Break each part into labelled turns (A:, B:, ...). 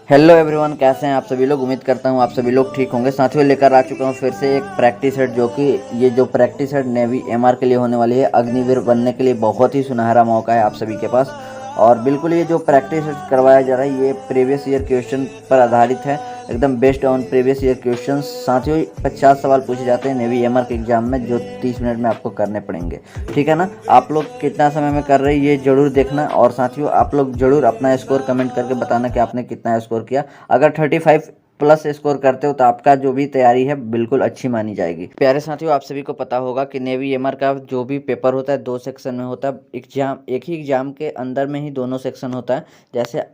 A: Hello everyone, कैसे हैं आप सभी लोग। उम्मीद करता हूं आप सभी लोग ठीक होंगे। साथियों, लेकर आ चुका हूं फिर से एक प्रैक्टिस सेट, जो कि ये जो प्रैक्टिस सेट नेवी एमआर के लिए होने वाली है। अग्निवीर बनने के लिए बहुत ही सुनहरा मौका है आप सभी के पास। और बिल्कुल ये जो प्रैक्टिस सेट करवाया जा रहा है, ये प्रीवियस ईयर क्वेश्चन पर आधारित है, एकदम based on previous year question. साथियों, 50 सवाल पूछे जाते हैं नेवी एमआर के एग्जाम में, जो 30 मिनट में आपको करने पड़ेंगे। ठीक है ना। आप लोग कितना समय में कर रहे हैं ये जरूर देखना। और साथियों, आप लोग जरूर अपना स्कोर कमेंट करके बताना कि आपने कितना स्कोर किया। अगर 35 प्लस स्कोर करते हो तो आपका जो भी तैयारी है बिल्कुल अच्छी मानी जाएगी। प्यारे साथियों, आप सभी को पता होगा कि नेवी एमआर का जो भी पेपर होता है 2 सेक्शन में होता है। एग्जाम एक ही एग्जाम के अंदर में ही दोनों सेक्शन होता है। जैसे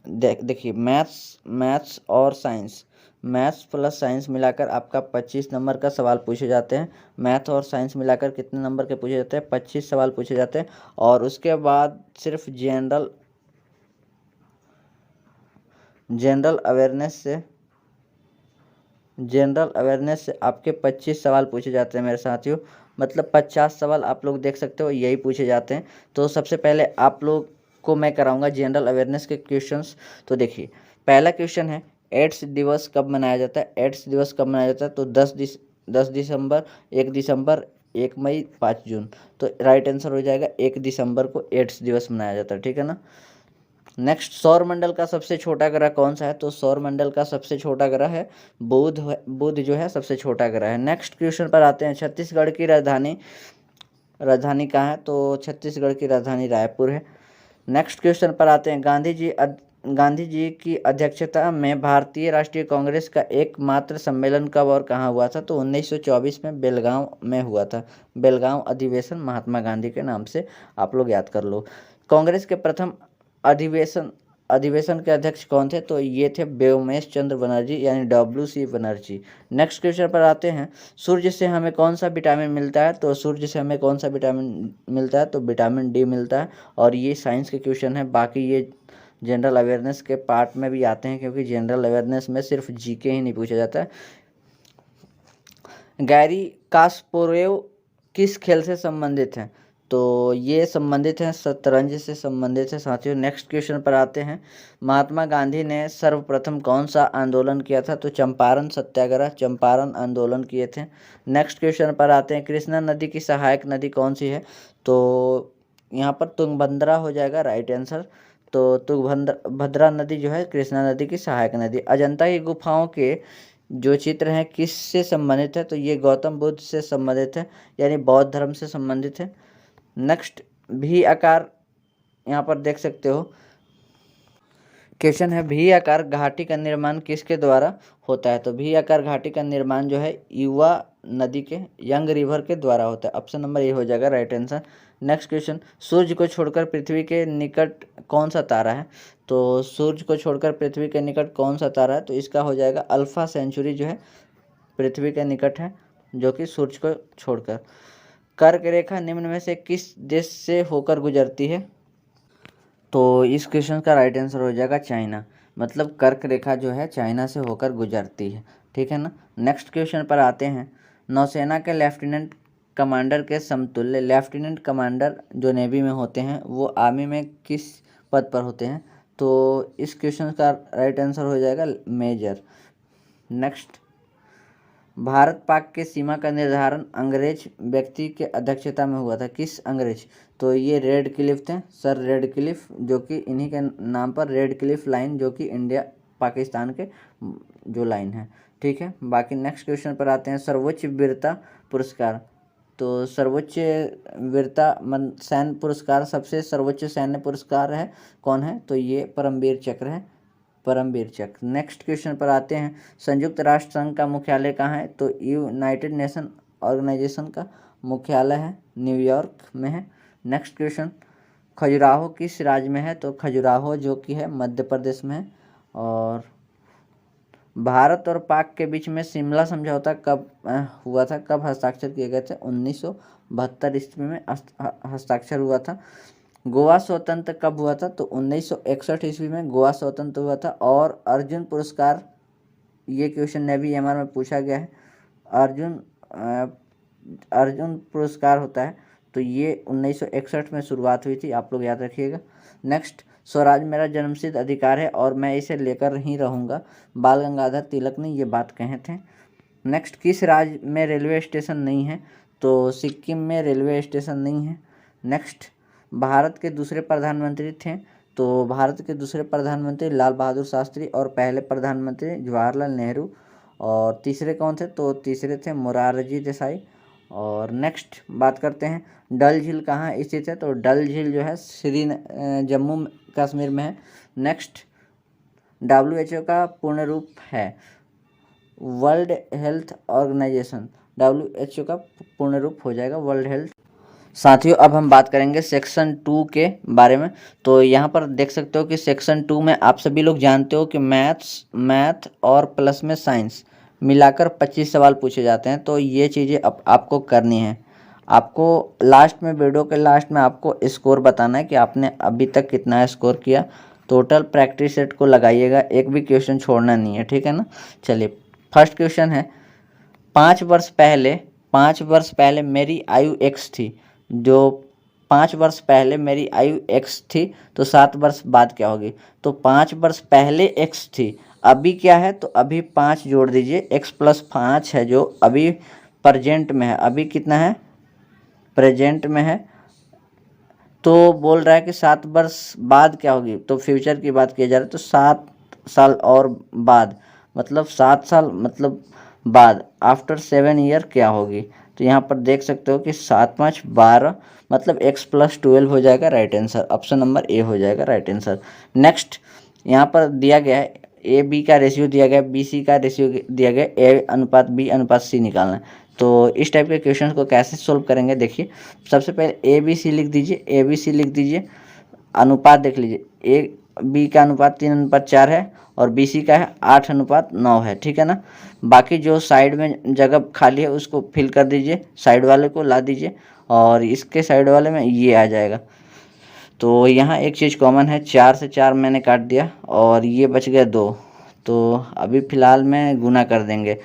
A: देखिए, मैथ्स और साइंस, मैथ्स प्लस साइंस मिलाकर आपका 25 नंबर का सवाल पूछे जाते हैं। मैथ और साइंस मिलाकर कितने नंबर के पूछे जाते हैं? 25 सवाल पूछे जाते हैं। और उसके बाद सिर्फ जनरल अवेयरनेस से आपके 25 सवाल पूछे जाते हैं मेरे साथियों। मतलब 50 सवाल आप लोग देख सकते हो यही पूछे जाते हैं। तो सबसे पहले आप लोग को मैं कराऊंगा जनरल अवेयरनेस के क्वेश्चंस। तो देखिए, पहला क्वेश्चन है, एड्स दिवस कब मनाया जाता है? एड्स दिवस कब मनाया जाता है? तो 10 दिसंबर, 1 दिसंबर, 1 मई, 5 जून। तो राइट आंसर हो जाएगा 1 दिसंबर को एड्स दिवस मनाया जाता है। ठीक है ना। नेक्स्ट, सौर मंडल का सबसे छोटा ग्रह कौन सा है? तो सौर मंडल का सबसे छोटा ग्रह है बुध। बुध जो है सबसे छोटा ग्रह है। नेक्स्ट क्वेश्चन पर आते हैं, छत्तीसगढ़ की राजधानी राजधानी कहाँ है? तो छत्तीसगढ़ की राजधानी रायपुर है। नेक्स्ट क्वेश्चन पर आते हैं, गांधी जी की अध्यक्षता में भारतीय राष्ट्रीय कांग्रेस का एकमात्र सम्मेलन कब और कहाँ हुआ था? तो 1924 में बेलगांव में हुआ था। बेलगांव अधिवेशन महात्मा गांधी के नाम से आप लोग याद कर लो। कांग्रेस के प्रथम अधिवेशन अधिवेशन के अध्यक्ष कौन थे? तो ये थे व्योमेश चंद्र बनर्जी, यानी WC बनर्जी। नेक्स्ट क्वेश्चन पर आते हैं, सूर्य से हमें कौन सा विटामिन मिलता है? तो सूर्य से हमें कौन सा विटामिन मिलता है? तो विटामिन डी मिलता है। और ये साइंस के क्वेश्चन है, बाकी ये जनरल अवेयरनेस के पार्ट में भी आते हैं, क्योंकि जनरल अवेयरनेस में सिर्फ जीके ही नहीं पूछा जाता है। गैरी कास्पारोव किस खेल से संबंधित हैं? तो ये संबंधित हैं, शतरंज से संबंधित है साथियों। नेक्स्ट क्वेश्चन पर आते हैं, महात्मा गांधी ने सर्वप्रथम कौन सा आंदोलन किया था? तो चंपारण सत्याग्रह, चंपारण आंदोलन किए थे। नेक्स्ट क्वेश्चन पर आते हैं, कृष्णा नदी की सहायक नदी कौन सी है? तो यहाँ पर तुंगभद्रा हो जाएगा राइट आंसर। तो तुंगभद्रा नदी जो है कृष्णा नदी की सहायक नदी। अजंता की गुफाओं के जो चित्र हैं किससे संबंधित है? तो ये गौतम बुद्ध से संबंधित है, यानी बौद्ध धर्म से संबंधित है। नेक्स्ट, भी आकार यहाँ पर देख सकते हो, क्वेश्चन है, भी आकार घाटी का निर्माण किसके द्वारा होता है? तो भी आकार घाटी का निर्माण जो है युवा नदी के, यंग रिवर के द्वारा होता है। ऑप्शन नंबर ए हो जाएगा राइट आंसर। नेक्स्ट क्वेश्चन, सूर्य को छोड़कर पृथ्वी के निकट कौन सा तारा है? तो सूर्य को छोड़कर पृथ्वी के निकट कौन सा तारा है? तो इसका हो जाएगा अल्फा सेंचुरी, जो है पृथ्वी के निकट है, जो कि सूर्य को छोड़कर। कर्क रेखा निम्न में से किस देश से होकर गुजरती है? तो इस क्वेश्चन का राइट आंसर हो जाएगा चाइना। मतलब कर्क रेखा जो है चाइना से होकर गुजरती है। ठीक है ना। नेक्स्ट क्वेश्चन पर आते हैं, नौसेना के लेफ्टिनेंट कमांडर के समतुल्य, लेफ्टिनेंट कमांडर जो नेवी में होते हैं वो आर्मी में किस पद पर होते हैं? तो इस क्वेश्चन का राइट आंसर हो जाएगा मेजर। नेक्स्ट, भारत पाक के सीमा का निर्धारण अंग्रेज व्यक्ति के अध्यक्षता में हुआ था। किस अंग्रेज? तो ये रेड क्लिफ थे, सर रेड क्लिफ, जो कि इन्हीं के नाम पर रेड क्लिफ लाइन, जो कि इंडिया पाकिस्तान के जो लाइन है। ठीक है। बाकी नेक्स्ट क्वेश्चन पर आते हैं, सर्वोच्च वीरता पुरस्कार। तो सर्वोच्च वीरता सैन्य पुरस्कार, सबसे सर्वोच्च सैन्य पुरस्कार है कौन है? तो ये परमवीर चक्र है, परमवीर चक्र। नेक्स्ट क्वेश्चन पर आते हैं, संयुक्त राष्ट्र संघ का मुख्यालय कहाँ है? तो यूनाइटेड नेशन ऑर्गेनाइजेशन का मुख्यालय है न्यूयॉर्क में है। नेक्स्ट क्वेश्चन, खजुराहो किस राज्य में है? तो खजुराहो जो कि है मध्य प्रदेश में है। और भारत और पाक के बीच में शिमला समझौता कब हुआ था? कब हस्ताक्षर किए गए थे? 1972 ईस्वी में हस्ताक्षर हुआ था। गोवा स्वतंत्र कब हुआ था? तो 1961 ईस्वी में गोवा स्वतंत्र हुआ था। और अर्जुन पुरस्कार, ये क्वेश्चन नेवी एमआर में पूछा गया है। अर्जुन पुरस्कार होता है, तो ये 1961 में शुरुआत हुई थी, आप लोग याद रखिएगा। नेक्स्ट, स्वराज मेरा जन्मसिद्ध अधिकार है और मैं इसे लेकर ही रहूँगा, बाल गंगाधर तिलक ने ये बात कहे थे। नेक्स्ट, किस राज्य में रेलवे स्टेशन नहीं है? तो सिक्किम में रेलवे स्टेशन नहीं है। नेक्स्ट, भारत के दूसरे प्रधानमंत्री थे? तो भारत के दूसरे प्रधानमंत्री लाल बहादुर शास्त्री और पहले प्रधानमंत्री जवाहरलाल नेहरू। और तीसरे कौन थे? तो तीसरे थे मोरारजी देसाई। और नेक्स्ट बात करते हैं, डल झील कहाँ स्थित है? तो डल झील जो है जम्मू कश्मीर में है। नेक्स्ट, WHO का पूर्ण रूप है? World health organisation. WHO का पूर्ण रूप हो जाएगा वर्ल्ड हेल्थ। साथियों, अब हम बात करेंगे सेक्शन 2 के बारे में। तो यहाँ पर देख सकते हो कि सेक्शन 2 में आप सभी लोग जानते हो कि मैथ और प्लस में साइंस मिलाकर 25 सवाल पूछे जाते हैं। तो ये चीज़ें आपको करनी है। आपको लास्ट में, वीडियो के लास्ट में आपको स्कोर बताना है कि आपने अभी तक कितना स्कोर किया। टोटल प्रैक्टिस सेट को लगाइएगा, एक भी क्वेश्चन छोड़ना नहीं है, ठीक है ना। चलिए, फर्स्ट क्वेश्चन है, 5 वर्ष पहले मेरी आयु x थी। जो 5 वर्ष पहले मेरी आयु x थी तो 7 वर्ष बाद क्या होगी? तो 5 वर्ष पहले x थी, अभी क्या है? तो अभी 5 जोड़ दीजिए, x + 5 है जो अभी प्रेजेंट में है। अभी कितना है? प्रेजेंट में है। तो बोल रहा है कि 7 वर्ष बाद क्या होगी? तो फ्यूचर की बात की जा रही है, तो 7 साल और बाद, मतलब 7 साल मतलब बाद, आफ्टर 7 ईयर क्या होगी? तो यहाँ पर देख सकते हो कि 7 × 5 = 12, मतलब x + 12 हो जाएगा right answer. Option number A हो जाएगा राइट आंसर। नेक्स्ट, यहाँ पर दिया गया है AB का रेशियो दिया गया है, BC का रेशियो दिया गया है, A/B/C निकालना है। तो इस टाइप के क्वेश्चन को कैसे सोल्व करेंगे, देखिए। सबसे पहले ABC लिख दीजिए, ABC लिख दीजिए, अनुपात देख लीजिए, AB का अनुपात 3:4 है और BC का है 8:9 है, ठीक है ना। बाकी जो साइड में जगह खाली है उसको फिल कर दीजिए, साइड वाले को ला दीजिए और इसके साइड वाले में ये आ जाएगा। तो यहाँ एक चीज़ कॉमन है, 4 से 4 मैंने काट दिया और ये बच गया 2। तो अभी फ़िलहाल में गुना कर देंगे,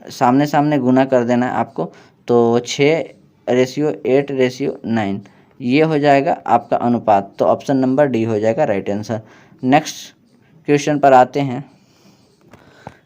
A: सामने सामने गुना कर देना है आपको। तो 6:8:9 ये हो जाएगा आपका अनुपात। तो ऑप्शन नंबर डी हो जाएगा राइट आंसर। नेक्स्ट क्वेश्चन पर आते हैं।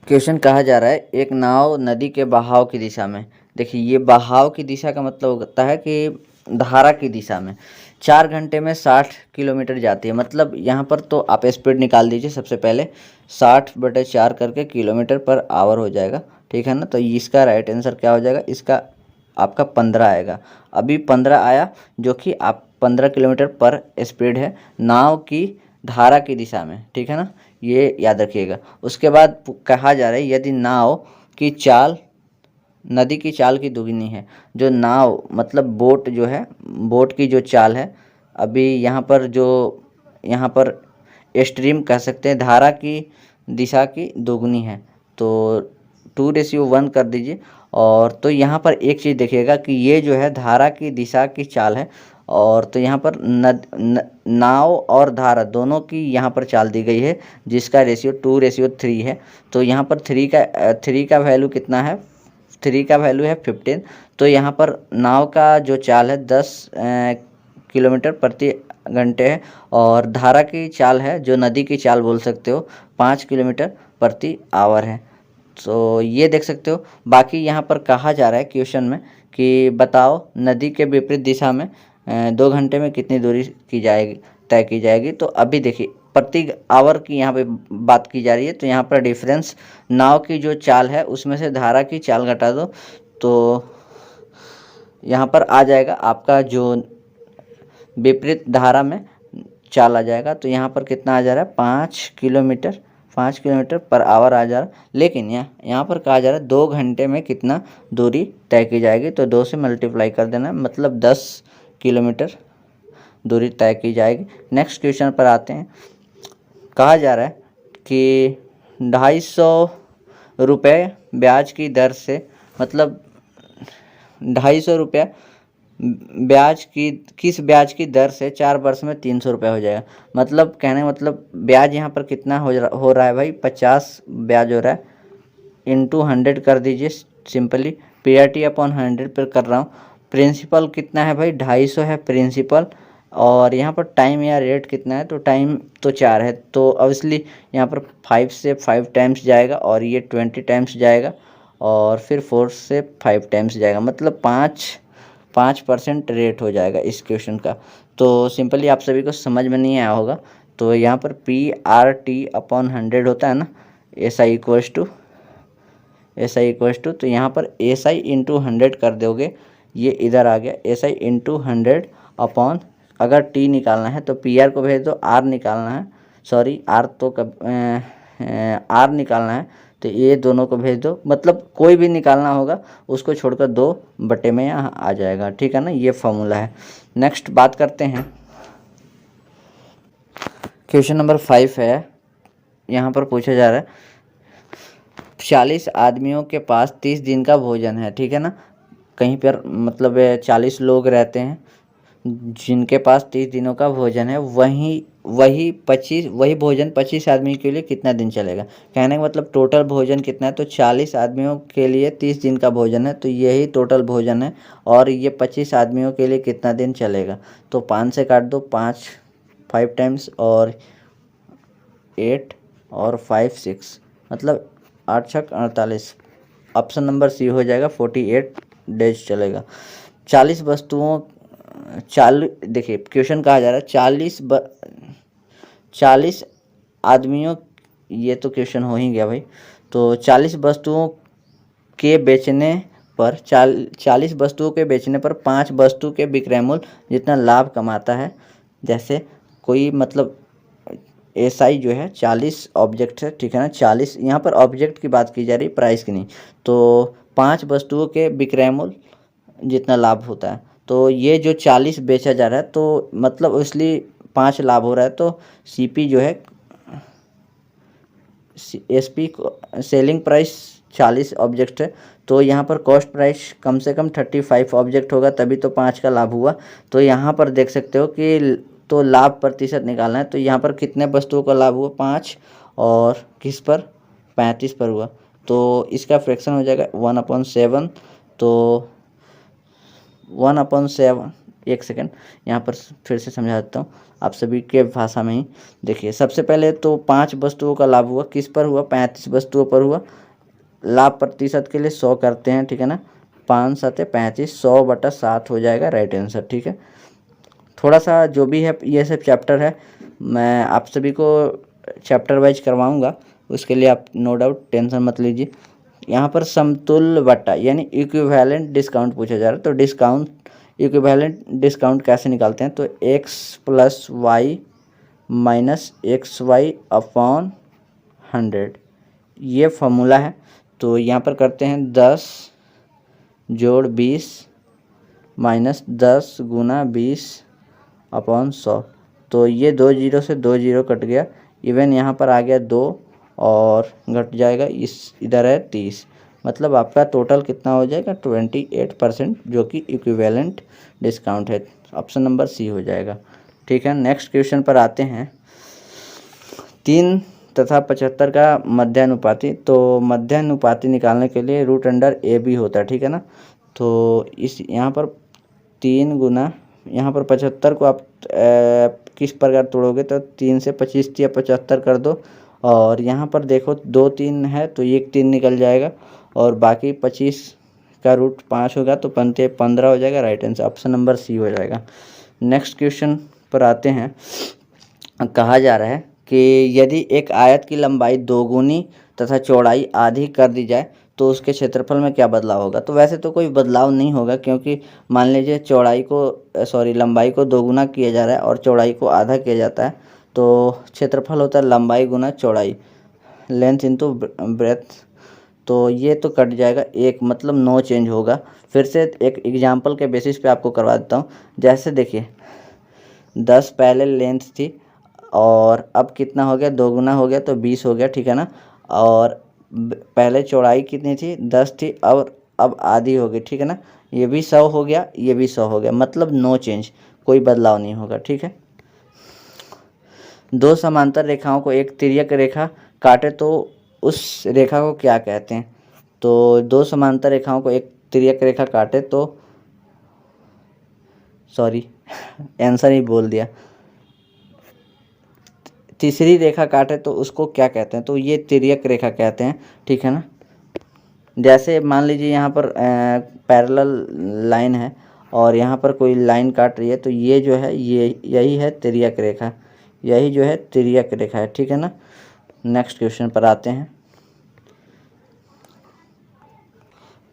A: क्वेश्चन कहा जा रहा है, एक नाव नदी के बहाव की दिशा में, देखिए ये बहाव की दिशा का मतलब होता है कि धारा की दिशा में 4 घंटे में 60 किलोमीटर जाती है। मतलब यहाँ पर तो आप स्पीड निकाल दीजिए, सबसे पहले 60/4 करके km/h हो जाएगा, ठीक है ना। तो इसका राइट आंसर क्या हो जाएगा? इसका आपका 15 आएगा। अभी 15 आया, जो कि आप 15 km/h है नाव की धारा की दिशा में, ठीक है ना, ये याद रखिएगा। उसके बाद कहा जा रहा है, यदि नाव की चाल नदी की चाल की दुगनी है। जो नाव मतलब बोट जो है, बोट की जो चाल है, अभी यहाँ पर स्ट्रीम कह सकते हैं, धारा की दिशा की दोगुनी है। तो 2:1 कर दीजिए। और तो यहाँ पर एक चीज़ देखिएगा कि ये जो है धारा की दिशा की चाल है, और तो यहाँ पर नाव और धारा दोनों की यहाँ पर चाल दी गई है, जिसका रेशियो 2:3 है। तो यहाँ पर 3 का वैल्यू कितना है? 3 का वैल्यू है 15। तो यहाँ पर नाव का जो चाल है 10 km/घंटे है, और धारा की चाल है, जो नदी की चाल बोल सकते हो, 5 km/h है। तो ये देख सकते हो। बाकी यहाँ पर कहा जा रहा है क्वेश्चन में कि बताओ नदी के विपरीत दिशा में 2 घंटे में कितनी दूरी तय की जाएगी। तो अभी देखिए, प्रति आवर की यहाँ पे बात की जा रही है। तो यहाँ पर डिफरेंस, नाव की जो चाल है उसमें से धारा की चाल घटा दो, तो यहाँ पर आ जाएगा आपका जो विपरीत धारा में चाल आ जाएगा। तो यहाँ पर कितना आ जा रहा है? 5 km/h आ जा रहा है। लेकिन यहाँ पर कहा जा रहा है 2 घंटे में कितना दूरी तय की जाएगी। तो 2 से मल्टीप्लाई कर देना, मतलब 10 किलोमीटर दूरी तय की जाएगी। नेक्स्ट क्वेश्चन पर आते हैं। कहा जा रहा है कि 250 रुपये ब्याज की दर से, मतलब 250 रुपया ब्याज की, किस ब्याज की दर से 4 वर्ष में 300 रुपये हो जाएगा। मतलब कहने मतलब ब्याज यहाँ पर कितना हो रहा है भाई? 50 ब्याज हो रहा है, इंटू 100 कर दीजिए सिंपली, PRT/100 पर कर रहा हूँ। प्रिंसिपल कितना है भाई? 250 है प्रिंसिपल, और यहाँ पर टाइम या रेट कितना है, तो टाइम तो 4 है, तो ऑब्वियसली यहाँ पर 5 से 5 टाइम्स जाएगा और ये 20 टाइम्स जाएगा और फिर 4 से 5 टाइम्स जाएगा, मतलब 5% रेट हो जाएगा इस क्वेश्चन का। तो सिंपली आप सभी को समझ में नहीं आया होगा, तो यहाँ पर PRT/100 होता है ना, SI तो यहाँ पर SI/100 कर दोगे, ये इधर आ गया SI/100 अपॉन, अगर T निकालना है तो PR को भेज दो, R निकालना है, सॉरी R तो R निकालना है तो ये दोनों को भेज दो, मतलब कोई भी निकालना होगा उसको छोड़कर 2/में यहाँ आ जाएगा, ठीक है ना, ये फॉर्मूला है। नेक्स्ट बात करते हैं, क्वेश्चन नंबर 5 है, यहाँ पर पूछा जा रहा है 40 आदमियों के पास 30 दिन का भोजन है, ठीक है ना, कहीं पर मतलब 40 लोग रहते हैं जिनके पास 30 दिनों का भोजन है, वही भोजन 25 आदमी के लिए कितना दिन चलेगा। कहने का मतलब टोटल भोजन कितना है, तो 40 आदमियों के लिए 30 दिन का भोजन है, तो यही टोटल भोजन है और ये 25 आदमियों के लिए कितना दिन चलेगा। तो 5 से काट दो, 5 टाइम्स और 8 और 5 6, मतलब 8 छक 48, ऑप्शन नंबर सी हो जाएगा, 48 डेज चलेगा। 40 वस्तुओं देखिए क्वेश्चन कहा जा रहा है 40 आदमियों, ये तो क्वेश्चन हो ही गया भाई, तो 40 वस्तुओं के बेचने पर 40 वस्तुओं के बेचने पर 5 वस्तु के विक्रय मूल्य जितना लाभ कमाता है, जैसे कोई मतलब SI जो है 40 ऑब्जेक्ट है, ठीक है ना, 40 यहाँ पर ऑब्जेक्ट की बात की जा रही, प्राइस की नहीं, तो 5 वस्तुओं के विक्रय मूल्य जितना लाभ होता है, तो ये जो 40 बेचा जा रहा है तो मतलब इसलिए 5 लाभ हो रहा है, तो CP जो है SP सेलिंग प्राइस 40 ऑब्जेक्ट है, तो यहाँ पर कॉस्ट प्राइस कम से कम 35 ऑब्जेक्ट होगा, तभी तो 5 का लाभ हुआ। तो यहाँ पर देख सकते हो कि तो लाभ प्रतिशत निकालना है, तो यहाँ पर कितने वस्तुओं का लाभ हुआ, 5, और किस पर 35 पर हुआ, तो इसका फ्रैक्शन हो जाएगा 1/7, तो 1/7, एक सेकेंड यहाँ पर फिर से समझा देता हूँ आप सभी के भाषा में ही। देखिए सबसे पहले तो 5 वस्तुओं का लाभ हुआ, किस पर हुआ, 35 वस्तुओं पर हुआ, लाभ प्रतिशत के लिए 100 करते हैं, ठीक है ना, 5 7 35, 100/7 हो जाएगा राइट आंसर, ठीक है। थोड़ा सा जो भी है ये सब चैप्टर है, मैं आप सभी को चैप्टर वाइज करवाऊँगा, उसके लिए आप नो डाउट टेंशन मत लीजिए। यहाँ पर समतुल्य बट्टा यानी इक्विवेलेंट डिस्काउंट पूछा जा रहा है, तो इक्विवेलेंट डिस्काउंट कैसे निकालते हैं, तो x + y - xy अपॉन 100, ये फॉर्मूला है। तो यहाँ पर करते हैं 10 जोड़ 20 माइनस 10 गुना 20 अपॉन 100, तो ये 2 जीरो से 2 जीरो कट गया, इवन यहाँ पर आ गया 2 और घट जाएगा, इधर है 30, मतलब आपका टोटल कितना हो जाएगा 28%, जो कि इक्विवेलेंट डिस्काउंट है, ऑप्शन नंबर सी हो जाएगा, ठीक है। नेक्स्ट क्वेश्चन पर आते हैं, 3 तथा 75 का मध्यानुपाती, तो मध्यानुपाती निकालने के लिए √AB होता है, ठीक है ना, तो इस यहाँ पर 3 गुना यहाँ पर 75 को आप किस प्रकार तोड़ोगे, तो 3 से 25 या 75 कर दो, और यहाँ पर देखो 2 3 है तो एक 3 निकल जाएगा, और बाकी 25 का √5 होगा तो 15 हो जाएगा, right answer option number C हो जाएगा। नेक्स्ट क्वेश्चन पर आते हैं, कहा जा रहा है कि यदि एक आयत की लंबाई 2 गुनी तथा चौड़ाई आधी कर दी जाए तो उसके क्षेत्रफल में क्या बदलाव होगा। तो वैसे तो कोई बदलाव नहीं होगा, क्योंकि मान लीजिए लंबाई को 2 गुना किया जा रहा है और चौड़ाई को आधा किया जाता है, तो क्षेत्रफल होता है लंबाई गुना चौड़ाई, लेंथ इंटू ब्रेथ, तो ये तो कट जाएगा एक, मतलब नो चेंज होगा। फिर से एक एग्जाम्पल के बेसिस पे आपको करवा देता हूँ, जैसे देखिए 10 पहले लेंथ थी और अब कितना हो गया, 2 गुना हो गया तो 20 हो गया, ठीक है ना, और पहले चौड़ाई कितनी थी, 10 थी, और अब आधी हो गई, ठीक है ना, ये भी 100 हो गया, ये भी 100 हो गया, मतलब नो चेंज, कोई बदलाव नहीं होगा, ठीक है। 2 समांतर रेखाओं को एक तिर्यक रेखा काटे तो उस रेखा को क्या कहते हैं। तो 2 समांतर रेखाओं को एक तिर्यक रेखा काटे तो आंसर ही बोल दिया। तीसरी रेखा काटे तो उसको क्या कहते हैं? तो ये तिर्यक रेखा कहते हैं, ठीक है ना। जैसे मान लीजिए यहाँ पर पैरेलल लाइन है और यहाँ पर कोई लाइन काट रही है, तो ये जो है ये यही है तिर्यक रेखा, यही जो है तिर्यक रेखा है, ठीक है ना। नेक्स्ट क्वेश्चन पर आते हैं।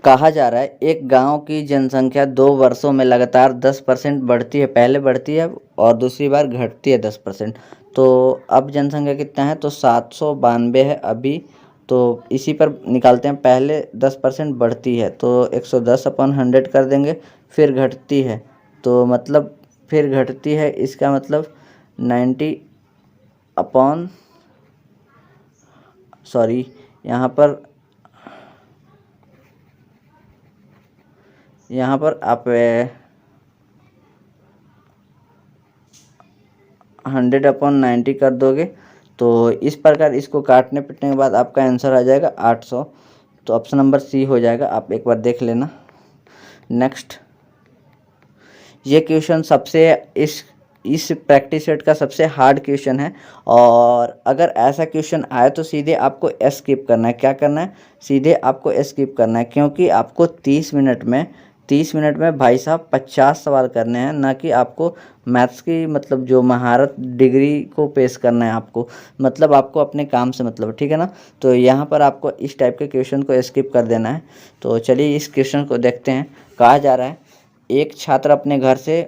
A: कहा जा रहा है एक गांव की जनसंख्या 2 वर्षों में लगातार 10% बढ़ती है, पहले बढ़ती है और दूसरी बार घटती है 10%। तो अब जनसंख्या कितना है? तो 792 है अभी। तो इसी पर निकालते हैं, पहले 10% बढ़ती है तो 110/100 कर देंगे, फिर घटती है तो मतलब फिर घटती है, इसका मतलब 90 अपॉन सॉरी यहाँ पर आप 100/90 कर दोगे तो इस प्रकार इसको काटने पिटने के बाद आपका आंसर आ जाएगा 800। तो ऑप्शन नंबर सी हो जाएगा, आप एक बार देख लेना। नेक्स्ट, ये क्वेश्चन सबसे इस प्रैक्टिस सेट का सबसे हार्ड क्वेश्चन है और अगर ऐसा क्वेश्चन आए तो सीधे आपको स्किप करना है। क्या करना है? सीधे आपको स्किप करना है, क्योंकि आपको 30 मिनट में भाई साहब 50 सवाल करने हैं, ना कि आपको मैथ्स की मतलब जो महारत डिग्री को पेश करना है आपको, मतलब आपको अपने काम से मतलब, ठीक है ना। तो यहाँ पर आपको इस टाइप के क्वेश्चन को स्किप कर देना है। तो चलिए इस क्वेश्चन को देखते हैं। कहा जा रहा है एक छात्र अपने घर से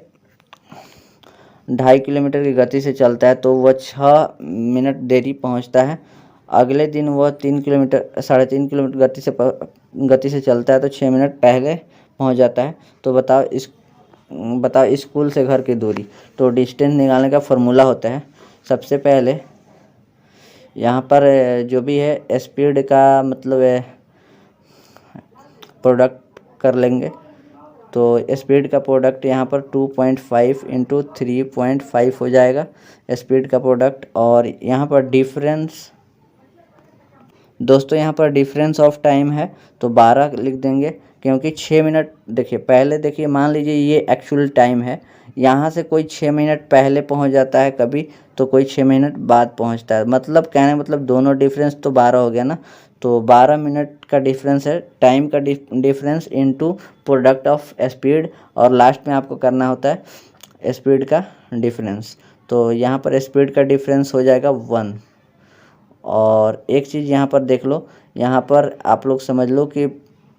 A: 2.5 किलोमीटर की गति से चलता है तो वह 6 मिनट देरी पहुंचता है। अगले दिन वह 3.5 किलोमीटर गति से चलता है तो 6 मिनट पहले पहुंच जाता है। तो बताओ स्कूल से घर की दूरी। तो डिस्टेंस निकालने का फॉर्मूला होता है, सबसे पहले यहाँ पर जो भी है स्पीड का मतलब प्रोडक्ट कर लेंगे। तो स्पीड का प्रोडक्ट यहाँ पर 2.5 इंटू 3.5 हो जाएगा स्पीड का प्रोडक्ट। और यहाँ पर डिफरेंस दोस्तों, यहाँ पर डिफरेंस ऑफ टाइम है तो 12 लिख देंगे, क्योंकि 6 मिनट देखिए पहले, देखिए मान लीजिए ये एक्चुअल टाइम है, यहाँ से कोई 6 मिनट पहले पहुँच जाता है कभी, तो कोई 6 मिनट बाद पहुँचता है। मतलब कहने मतलब दोनों डिफरेंस तो 12 हो गया ना। तो 12 मिनट का डिफरेंस है, टाइम का difference into product of speed, और लास्ट में आपको करना होता है स्पीड का डिफरेंस। तो यहाँ पर स्पीड का डिफरेंस हो जाएगा 1। और एक चीज़ यहाँ पर देख लो, यहाँ पर आप लोग समझ लो कि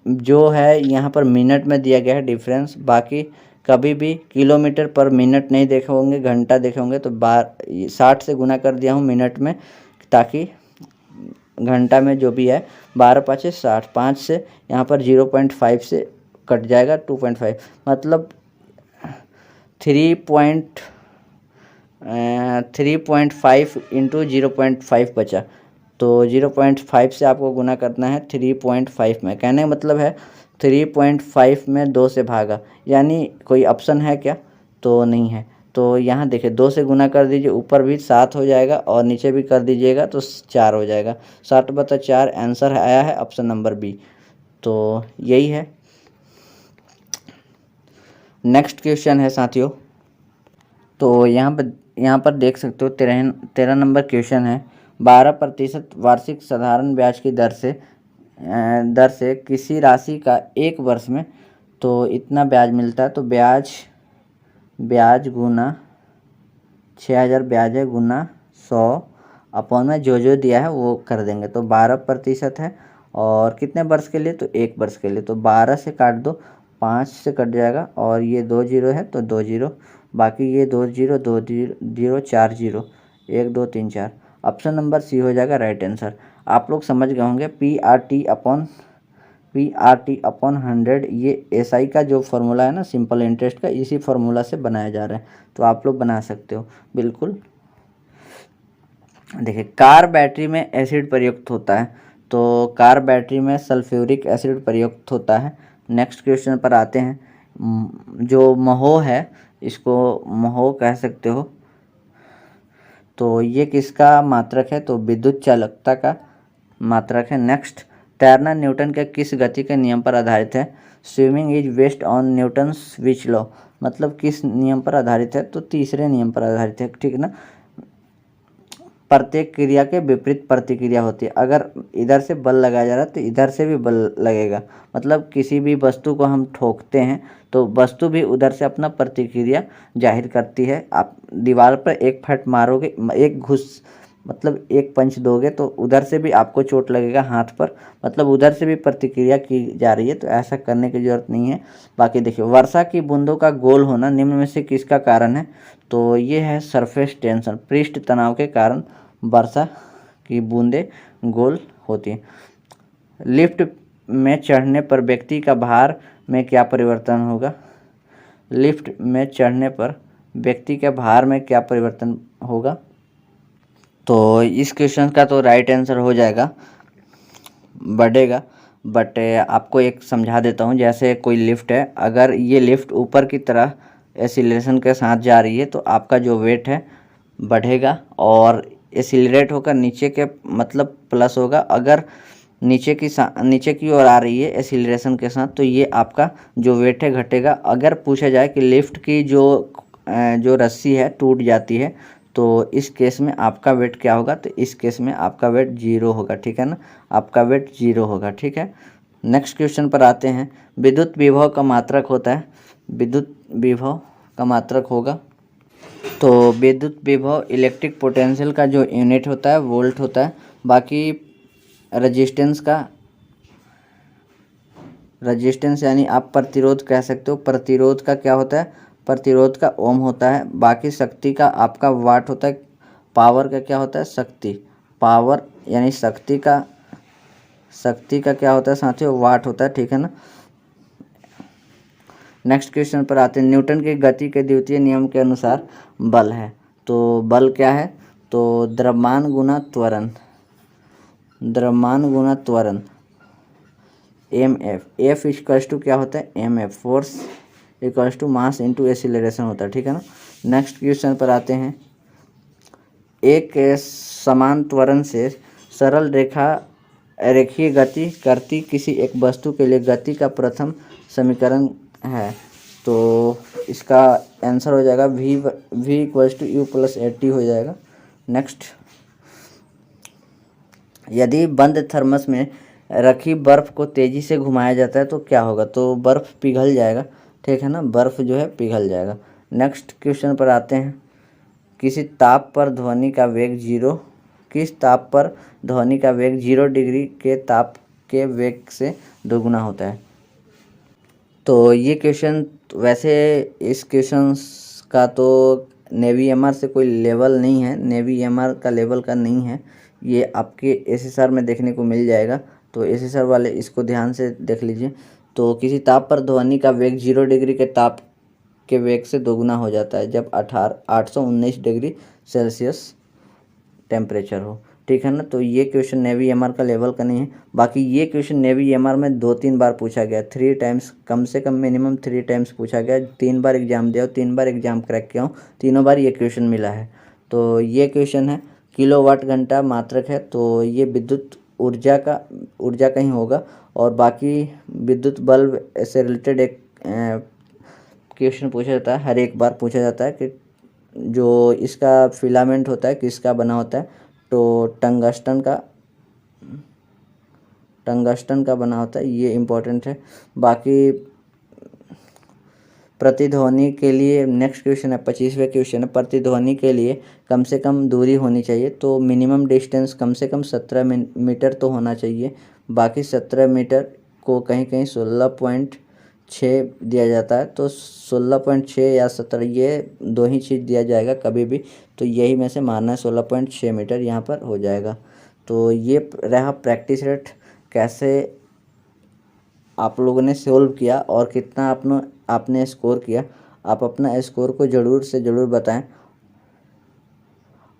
A: जो है यहाँ पर मिनट में दिया गया है डिफरेंस, बाकी कभी भी किलोमीटर पर मिनट नहीं देखे होंगे, घंटा देखे होंगे। तो 60 से गुना कर दिया हूँ मिनट में, ताकि घंटा में जो भी है 12×5 = 60, 5 से यहाँ पर 0.5 से कट जाएगा 2.5, मतलब 3.5 इंटू 0.5 बचा। तो 0.5 से आपको गुना करना है 3.5 में। कहने का मतलब है 3.5 में 2 से भागा, यानी कोई ऑप्शन है क्या? तो नहीं है। तो यहाँ देखिए 2 से गुना कर दीजिए, ऊपर भी 7 हो जाएगा और नीचे भी कर दीजिएगा तो 4 हो जाएगा। 60/4 आंसर आया है ऑप्शन नंबर बी। तो यही है। नेक्स्ट क्वेश्चन है साथियों, तो यहाँ पर देख सकते हो 13 नंबर क्वेश्चन है। 12% वार्षिक साधारण ब्याज की दर से किसी राशि का 1 वर्ष में तो इतना ब्याज मिलता है। तो ब्याज गुना 6000 ब्याज है गुना 100 अपॉन में जो दिया है वो कर देंगे। तो 12% है और कितने वर्ष के लिए? तो 1 वर्ष के लिए। तो 12 से काट दो, 5 से कट जाएगा और ये 2 जीरो है तो 2 जीरो, बाकी ये 2 zero 4 zero, 1 2 3 4। Option number C हो जाएगा राइट आंसर। आप लोग समझ गए होंगे P/T/100 ये SI का जो फार्मूला है ना, सिंपल इंटरेस्ट का, इसी फार्मूला से बनाया जा रहा है। तो आप लोग बना सकते हो बिल्कुल। देखिए कार बैटरी में एसिड प्रयुक्त होता है, तो कार बैटरी में सल्फ्यूरिक एसिड प्रयुक्त होता है। नेक्स्ट क्वेश्चन पर आते हैं। जो महो है, इसको महो कह सकते हो, तो ये किसका मात्रक है? तो विद्युत चालकता का मात्रक है। नेक्स्ट, तैरना न्यूटन के किस गति के नियम पर आधारित है? Swimming is based on Newton's which law. मतलब किस नियम पर आधारित है, तो तीसरे नियम पर आधारित है, ठीक है ना। प्रत्येक क्रिया के विपरीत प्रतिक्रिया होती है। अगर इधर से बल लगाया जा रहा है तो इधर से भी बल लगेगा। मतलब किसी भी वस्तु को हम ठोकते हैं तो वस्तु भी उधर से अपना प्रतिक्रिया जाहिर करती है। आप दीवार पर एक फट मारोगे, एक घुस मतलब एक पंच दोगे तो उधर से भी आपको चोट लगेगा हाथ पर, मतलब उधर से भी प्रतिक्रिया की जा रही है, तो ऐसा करने की ज़रूरत नहीं है। बाकी देखिए, वर्षा की बूंदों का गोल होना निम्न में से किसका कारण है, तो ये है सरफेस टेंशन, पृष्ठ तनाव के कारण वर्षा की बूंदें गोल होती हैं। लिफ्ट में चढ़ने पर व्यक्ति का भार में क्या परिवर्तन होगा, लिफ्ट में चढ़ने पर व्यक्ति के भार में क्या परिवर्तन होगा, तो इस क्वेश्चन का तो राइट आंसर हो जाएगा बढ़ेगा। बट आपको एक समझा देता हूँ, जैसे कोई लिफ्ट है, अगर ये लिफ्ट ऊपर की तरह एसिलेशन के साथ जा रही है तो आपका जो वेट है बढ़ेगा और एसिलरेट होकर नीचे के मतलब प्लस होगा। अगर नीचे की ओर आ रही है एसिलरेशन के साथ तो ये आपका जो वेट है घटेगा। अगर पूछा जाए कि लिफ्ट की जो रस्सी है टूट जाती है तो इस केस में आपका वेट क्या होगा, तो इस केस में आपका वेट 0 होगा, ठीक है ना, आपका वेट 0 होगा, ठीक है। नेक्स्ट क्वेश्चन पर आते हैं। विद्युत विभव का मात्रक होता है, विद्युत विभव का मात्रक होगा, तो विद्युत विभव इलेक्ट्रिक पोटेंशियल का जो यूनिट होता है वोल्ट होता है। बाकी रजिस्टेंस यानी आप प्रतिरोध कह सकते हो, प्रतिरोध का क्या होता है, प्रतिरोध का ओम होता है। बाकी शक्ति का आपका वाट होता है। पावर का क्या होता है, शक्ति, पावर यानी शक्ति का क्या होता है साथियों, वाट होता है, ठीक है ना। नेक्स्ट क्वेश्चन पर आते हैं। न्यूटन की गति के द्वितीय नियम के अनुसार बल है, तो बल क्या है, तो द्रव्यमान गुना त्वरण, द्रव्यमान गुना त्वरण M F, F equals to क्या होता है, M F, force equals to mass into acceleration होता है, ठीक है ना। नेक्स्ट क्वेश्चन पर आते हैं। एक समान त्वरण से सरल रेखीय गति करती किसी एक वस्तु के लिए गति का प्रथम समीकरण है, तो इसका आंसर हो जाएगा v equals to u plus a t हो जाएगा। नेक्स्ट, यदि बंद थर्मस में रखी बर्फ़ को तेज़ी से घुमाया जाता है तो क्या होगा, तो बर्फ़ पिघल जाएगा, ठीक है ना, बर्फ़ जो है पिघल जाएगा। नेक्स्ट क्वेश्चन पर आते हैं। किस ताप पर ध्वनि का वेग 0 डिग्री के ताप के वेग से दोगुना होता है, तो ये क्वेश्चन वैसे इस क्वेश्चन का तो नेवी एमआर से कोई लेवल नहीं है, नेवी एमआर का लेवल का नहीं है, ये आपके एसएसआर में देखने को मिल जाएगा, तो एसएसआर वाले इसको ध्यान से देख लीजिए। तो किसी ताप पर ध्वनि का वेग 0 डिग्री के ताप के वेग से दोगुना हो जाता है जब 819 डिग्री सेल्सियस टेम्परेचर हो, ठीक है ना। तो ये क्वेश्चन नेवी एमआर का लेवल का नहीं है। बाकी ये क्वेश्चन नेवी एमआर में 2-3 बार पूछा गया, 3 टाइम्स, कम से कम मिनिमम 3 टाइम्स पूछा गया। 3 बार एग्जाम दिया, 3 बार एग्जाम क्रैक किया हूँ, तीनों बार ये क्वेश्चन मिला है। तो ये क्वेश्चन है किलोवाट घंटा मात्रक है, तो ये विद्युत ऊर्जा का ही होगा। और बाकी विद्युत बल्ब से रिलेटेड एक क्वेश्चन पूछा जाता है, हर एक बार पूछा जाता है कि जो इसका फिलामेंट होता है किसका बना होता है, तो टंगस्टन का बना होता है, ये इम्पोर्टेंट है। बाकी प्रतिध्वनि के लिए नेक्स्ट क्वेश्चन है, 25वें क्वेश्चन है। प्रतिध्वनि के लिए कम से कम दूरी होनी चाहिए, तो मिनिमम डिस्टेंस कम से कम 17 मीटर तो होना चाहिए। बाकी 17 मीटर को कहीं कहीं 16.6 दिया जाता है, तो 16.6 या 17 ये दो ही चीज़ दिया जाएगा कभी भी, तो यही में से मानना है 16.6 मीटर यहाँ पर हो जाएगा। तो ये रहा प्रैक्टिस सेट, कैसे आप लोगों ने सोल्व किया और कितना आपने स्कोर किया। आप अपना स्कोर को ज़रूर से ज़रूर बताएं,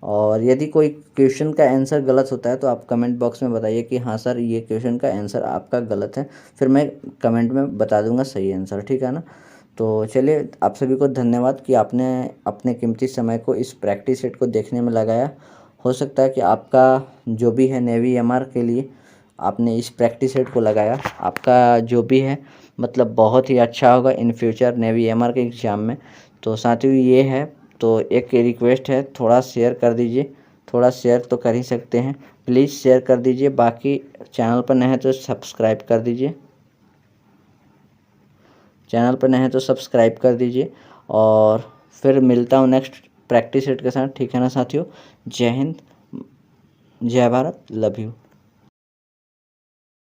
A: और यदि कोई क्वेश्चन का आंसर गलत होता है तो आप कमेंट बॉक्स में बताइए कि हाँ सर ये क्वेश्चन का आंसर आपका गलत है, फिर मैं कमेंट में बता दूंगा सही आंसर, ठीक है ना। तो चलिए, आप सभी को धन्यवाद कि आपने अपने कीमती समय को इस प्रैक्टिस सेट को देखने में लगाया। हो सकता है कि आपका जो भी है नेवी एमआर के लिए आपने इस प्रैक्टिस सेट को लगाया, आपका जो भी है मतलब बहुत ही अच्छा होगा इन फ्यूचर नेवी एमआर के एग्ज़ाम में। तो साथियों ये है, तो एक रिक्वेस्ट है, थोड़ा शेयर कर दीजिए, थोड़ा शेयर तो कर ही सकते हैं, प्लीज़ शेयर कर दीजिए। बाकी चैनल पर नए हैं तो सब्सक्राइब कर दीजिए, चैनल पर नए हैं तो सब्सक्राइब कर दीजिए। और फिर मिलता हूँ नेक्स्ट प्रैक्टिस सेट के साथ, ठीक है ना साथियों। जय हिंद, जय भारत, लव यू।